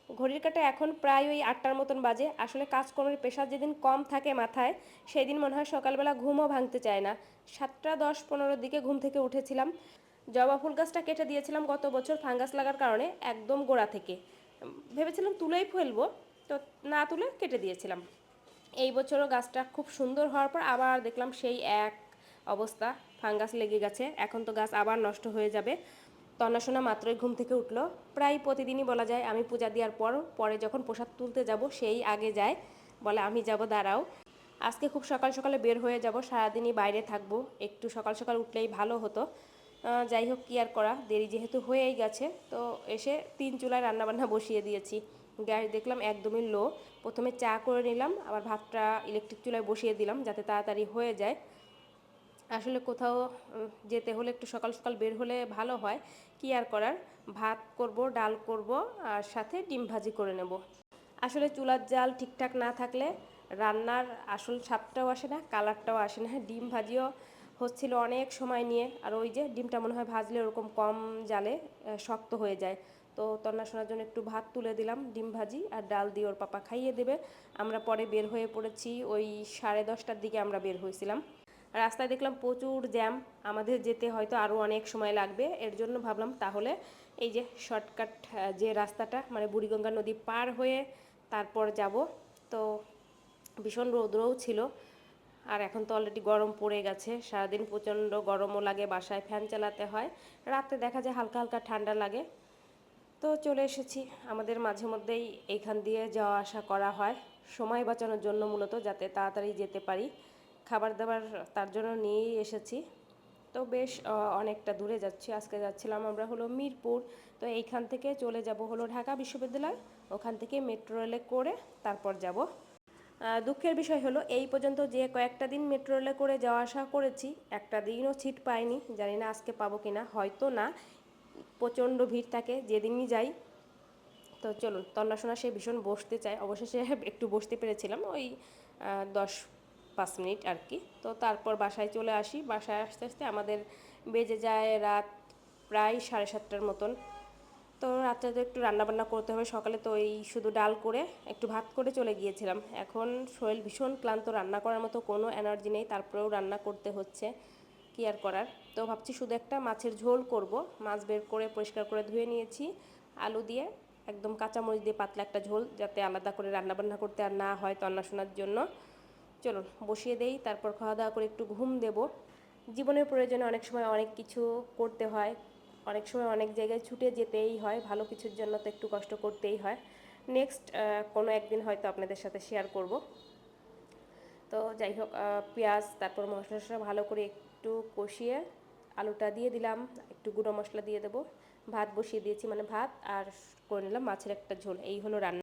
ঘড়ির কাঁটা এখন প্রায় ওই ৮টার মতন বাজে। আসলে কাজকর্মের প্রেশার যেদিন কম থাকে মাথায়, সেদিন মনে হয় সকালবেলা ঘুমও ভাঙতে চায় না। ৭টা ১০-১৫ দিকে ঘুম থেকে উঠেছিলাম। জবা ফুল গাছটা কেটে দিয়েছিলাম গত বছর ফাঙ্গাস লাগার কারণে একদম গোড়া থেকে। ভেবেছিলাম তুলেই ফেলবো, তো না তুলে কেটে দিয়েছিলাম। এই বছরও গাছটা খুব সুন্দর হওয়ার পর আবার দেখলাম সেই এক অবস্থা, ফাঙ্গাস লেগে গেছে। এখন তো গাছ আবার নষ্ট হয়ে যাবে। তন্নাশোনা মাত্রই ঘুম থেকে উঠলো। প্রায় প্রতিদিনই বলা যায়, আমি পূজা দেওয়ার পরে যখন প্রসাদ তুলতে যাব সেই আগে যায়, বলে আমি যাব দাঁড়াও। আজকে খুব সকাল সকালে বের হয়ে যাব, সারাদিনই বাইরে থাকবো, একটু সকাল সকাল উঠলেই ভালো হতো। যাই হোক, কি আর করা, দেরি যেহেতু হয়েই গেছে। তো এসে 3 চুলায় রান্নাবান্না বসিয়ে দিয়েছি। গ্যাস দেখলাম একদমই লো। প্রথমে চা করে নিলাম, আবার ভাতটা ইলেকট্রিক চুলায় বসিয়ে দিলাম যাতে তাড়াতাড়ি হয়ে যায়। আসলে কোথাও যেতে হলে একটু সকাল সকাল বের হলে ভালো হয়। কি আর করার, ভাত করব, ডাল করব, আর সাথে ডিম ভাজি করে নেব। আসলে চুলার জাল ঠিকঠাক না থাকলে রান্নার আসল স্বাদটাও আসে না, কালারটাও আসে না। ডিম ভাজিও হচ্ছিল অনেক সময় নিয়ে, আর ওই যে ডিমটা মনে হয় ভাজলে ওরকম কম জালে শক্ত হয়ে যায়। তো তন্না শোনার জন্য একটু ভাত তুলে দিলাম, ডিম ভাজি আর ডাল দিয়ে ওর পাপা খাইয়ে দেবে। আমরা পরে বের হয়ে পড়েছি, ওই 10:30টার দিকে আমরা বের হয়েছিলাম। রাস্তায় দেখলাম প্রচুর জ্যাম, আমাদের যেতে হয়তো আরও অনেক সময় লাগবে। এর জন্য ভাবলাম তাহলে এই যে শর্টকাট যে রাস্তাটা, মানে বুড়িগঙ্গা নদী পার হয়ে তারপর যাব। তো ভীষণ রৌদ্রও ছিল, আর এখন তো অলরেডি গরম পড়ে গেছে। সারাদিন প্রচণ্ড গরমও লাগে, বাসায় ফ্যান চালাতে হয়। রাতে দেখা যায় হালকা হালকা ঠান্ডা লাগে। তো চলে এসেছি। আমাদের মাঝে মধ্যেই এইখান দিয়ে যাওয়া আসা করা হয়, সময় বাঁচানোর জন্য মূলত, যাতে তাড়াতাড়ি যেতে পারি। খাবার দাবার তার জন্য নিয়েই এসেছি। তো বেশ অনেকটা দূরে যাচ্ছি। আজকে যাচ্ছিলাম আমরা হলো মিরপুর। তো এইখান থেকে চলে যাব হলো ঢাকা বিশ্ববিদ্যালয়, ওখান থেকে মেট্রো রেলে করে তারপর যাব। দুঃখের বিষয় হলো এই পর্যন্ত যে কয়েকটা দিন মেট্রো রেলে করে যাওয়া আসা করেছি, একটা দিনও সিট পাইনি। জানি না আজকে পাবো কি না, হয়তো না। প্রচণ্ড ভিড় থাকে যেদিনই যাই। তো চলুন, তন্নাশোনা সে ভীষণ বসতে চায়, অবশেষে একটু বসতে পেরেছিলাম, ওই 10-5 মিনিট আর কি। তো তারপর বাসায় চলে আসি। বাসায় আসতে আসতে আমাদের বেজে যায় রাত প্রায় 7:30টার মতন। তো রাত্রে তো একটু রান্নাবান্না করতে হবে। সকালে তো এই শুধু ডাল করে একটু ভাত করে চলে গিয়েছিলাম। এখন শরীর ভীষণ ক্লান্ত, রান্না করার মতো কোনো এনার্জি নেই, তারপরেও রান্না করতে হচ্ছে। কি আর করার। তো ভাবছি শুধু একটা মাছের ঝোল করব। মাছ বের করে পরিষ্কার করে ধুয়ে নিয়েছি, আলু দিয়ে একদম কাঁচামরিচ দিয়ে পাতলা একটা ঝোল, যাতে আলাদা করে রান্নাবান্না করতে আর না হয় তন্না শোনার জন্য। চলুন বসিয়ে দেই, তারপর খাওয়া দাওয়া করে একটু ঘুম দেব। জীবনের প্রয়োজনে অনেক সময় অনেক কিছু করতে হয়, অনেক সময় অনেক জায়গায় ছুটে যেতেই হয়, ভালো কিছুর জন্য তো একটু কষ্ট করতেই হয়। নেক্সট কোনো একদিন হয়তো আপনাদের সাথে শেয়ার করব। তো যাই হোক, পেঁয়াজ তারপর মশলা টশলা ভালো করে একটু কষিয়ে আলুটা দিয়ে দিলাম, একটু গুঁড়ো মশলা দিয়ে দেবো। ভাত বসিয়ে দিয়েছি, মানে ভাত আর করে নিলাম মাছের একটা ঝোল। এই হলো রান্না।